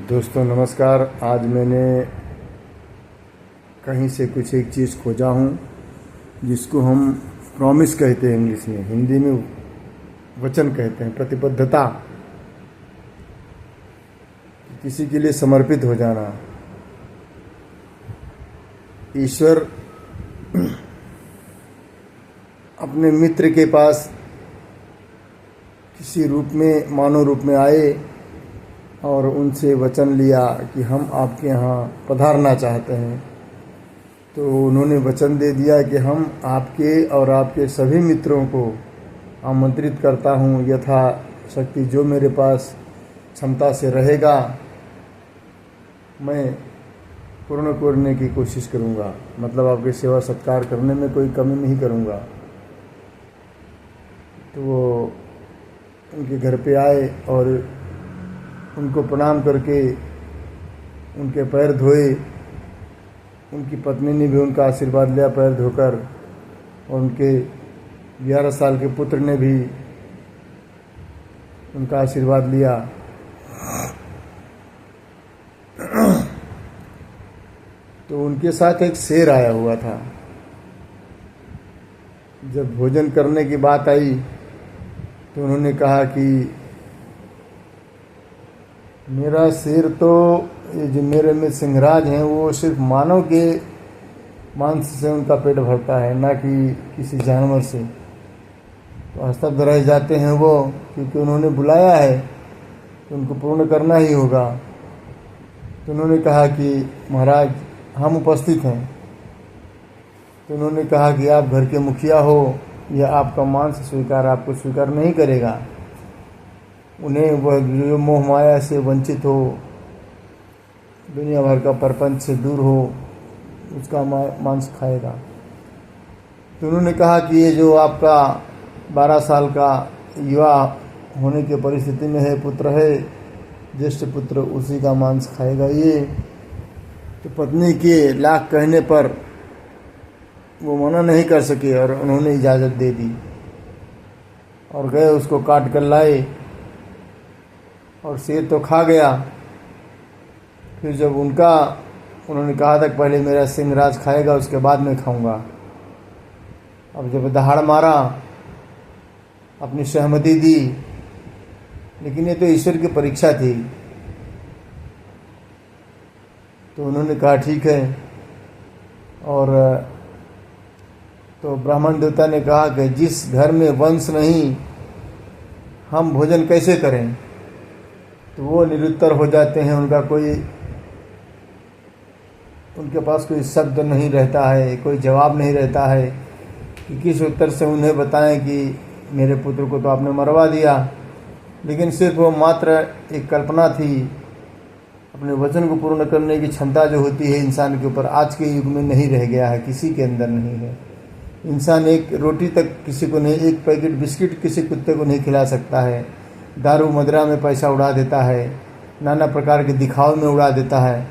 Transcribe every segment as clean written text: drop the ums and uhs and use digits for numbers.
दोस्तों नमस्कार। आज मैंने कहीं से कुछ एक चीज़ खोजा हूँ जिसको हम प्रॉमिस कहते हैं इंग्लिश में, हिंदी में वचन कहते हैं, प्रतिबद्धता, किसी के लिए समर्पित हो जाना। ईश्वर अपने मित्र के पास किसी रूप में, मानव रूप में आए और उनसे वचन लिया कि हम आपके यहाँ पधारना चाहते हैं। तो उन्होंने वचन दे दिया कि हम आपके और आपके सभी मित्रों को आमंत्रित करता हूँ, यथाशक्ति जो मेरे पास क्षमता से रहेगा मैं पूर्ण करने की कोशिश करूँगा। मतलब आपकी सेवा सत्कार करने में कोई कमी नहीं करूँगा। तो वो उनके घर पे आए और उनको प्रणाम करके उनके पैर धोए। उनकी पत्नी ने भी उनका आशीर्वाद लिया पैर धोकर, और उनके 11 साल के पुत्र ने भी उनका आशीर्वाद लिया। तो उनके साथ एक शेर आया हुआ था। जब भोजन करने की बात आई तो उन्होंने कहा कि मेरा शेर तो, ये जो मेरे में सिंहराज हैं वो सिर्फ मानव के मांस से उनका पेट भरता है, ना कि किसी जानवर से। तो हस्तब्ध रह जाते हैं वो, क्योंकि उन्होंने बुलाया है तो उनको पूर्ण करना ही होगा। तो उन्होंने कहा कि महाराज हम उपस्थित हैं। तो उन्होंने कहा कि आप घर के मुखिया हो, यह आपका मांस स्वीकार आपको स्वीकार नहीं करेगा। उन्हें वह जो मोह माया से वंचित हो, दुनिया भर का प्रपंच से दूर हो, उसका मांस खाएगा। तो उन्होंने कहा कि ये जो आपका 12 साल का युवा होने की परिस्थिति में है, पुत्र है, ज्येष्ठ पुत्र, उसी का मांस खाएगा ये। तो पत्नी के लाख कहने पर वो मना नहीं कर सके और उन्होंने इजाज़त दे दी और गए, उसको काट कर लाए और शेर तो खा गया। फिर जब उन्होंने कहा था कि पहले मेरा सिंहराज खाएगा उसके बाद मैं खाऊंगा। अब जब दहाड़ मारा, अपनी सहमति दी, लेकिन ये तो ईश्वर की परीक्षा थी। तो उन्होंने कहा ठीक है। और तो ब्राह्मण देवता ने कहा कि जिस घर में वंश नहीं, हम भोजन कैसे करें। तो वो निरुत्तर हो जाते हैं। उनके पास कोई शब्द नहीं रहता है, कोई जवाब नहीं रहता है कि किस उत्तर से उन्हें बताएं कि मेरे पुत्र को तो आपने मरवा दिया। लेकिन सिर्फ वो मात्र एक कल्पना थी। अपने वचन को पूर्ण करने की क्षमता जो होती है इंसान के ऊपर, आज के युग में नहीं रह गया है, किसी के अंदर नहीं है। इंसान एक रोटी तक किसी को नहीं, एक पैकेट बिस्किट किसी कुत्ते को नहीं खिला सकता है। दारू मदिरा में पैसा उड़ा देता है, नाना प्रकार के दिखावे में उड़ा देता है।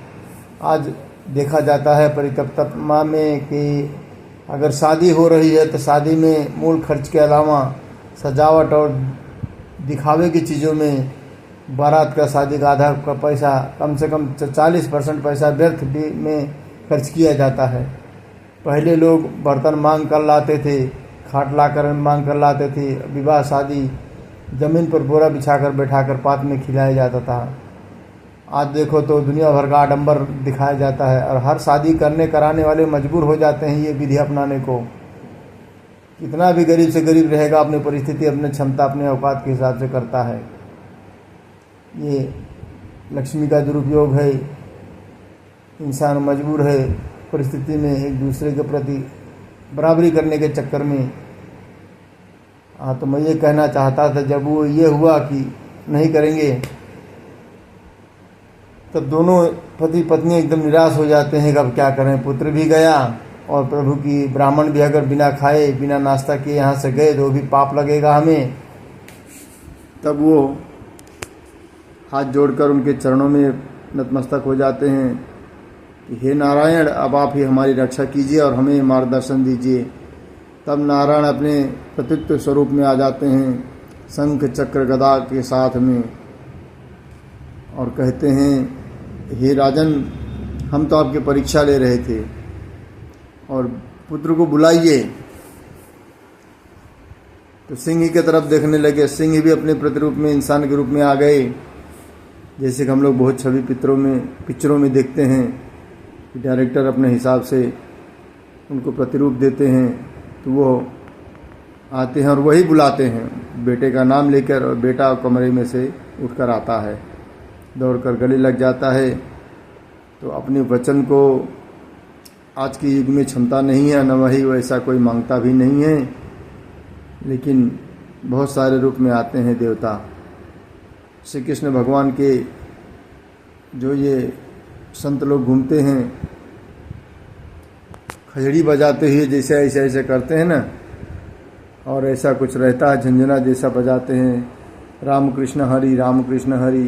आज देखा जाता है परितप्तमा में कि अगर शादी हो रही है तो शादी में मूल खर्च के अलावा सजावट और दिखावे की चीज़ों में बारात का, शादी का आधा का पैसा, कम से कम 40% पैसा व्यर्थ में खर्च किया जाता है। पहले लोग बर्तन मांग कर लाते थे, खाट लाकर मांग कर लाते थे। विवाह शादी ज़मीन पर बोरा बिछाकर बैठाकर पात में खिलाया जाता था। आज देखो तो दुनिया भर का आडंबर दिखाया जाता है और हर शादी कराने वाले मजबूर हो जाते हैं ये विधि अपनाने को। कितना भी गरीब से गरीब रहेगा, अपनी परिस्थिति, अपनी क्षमता, अपने औकात के हिसाब से करता है। ये लक्ष्मी का दुरुपयोग है। इंसान मजबूर है परिस्थिति में एक दूसरे के प्रति बराबरी करने के चक्कर में। हाँ, तो मैं ये कहना चाहता था, जब वो ये हुआ कि नहीं करेंगे, तब दोनों पति पत्नी एकदम निराश हो जाते हैं कि अब क्या करें। पुत्र भी गया और प्रभु की ब्राह्मण भी अगर बिना खाए, बिना नाश्ता किए यहाँ से गए तो भी पाप लगेगा हमें। तब वो हाथ जोड़कर उनके चरणों में नतमस्तक हो जाते हैं कि हे नारायण, अब आप ही हमारी रक्षा कीजिए और हमें मार्गदर्शन दीजिए। तब नारायण अपने प्रतित्व स्वरूप में आ जाते हैं, शंख चक्र गदा के साथ में, और कहते हैं हे राजन, हम तो आपकी परीक्षा ले रहे थे और पुत्र को बुलाइए। तो सिंह ही की तरफ देखने लगे। सिंह भी अपने प्रतिरूप में इंसान के रूप में आ गए, जैसे कि हम लोग बहुत छवि पिक्चरों में देखते हैं कि डायरेक्टर अपने हिसाब से उनको प्रतिरूप देते हैं, तो वो आते हैं और वही बुलाते हैं बेटे का नाम लेकर, और बेटा कमरे में से उठकर आता है, दौड़कर गले लग जाता है। तो अपने वचन को आज के युग में क्षमता नहीं है, न वही वैसा कोई मांगता भी नहीं है, लेकिन बहुत सारे रूप में आते हैं देवता। श्री कृष्ण भगवान के जो ये संत लोग घूमते हैं खजड़ी बजाते हुए, जैसे ऐसे करते हैं ना, और ऐसा कुछ रहता है, झंझना जैसा बजाते हैं, राम कृष्ण हरि राम कृष्ण हरि।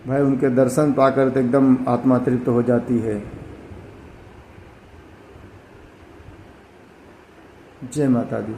भाई उनके दर्शन पाकर तो एकदम आत्मा तृप्त हो जाती है। जय माता दी।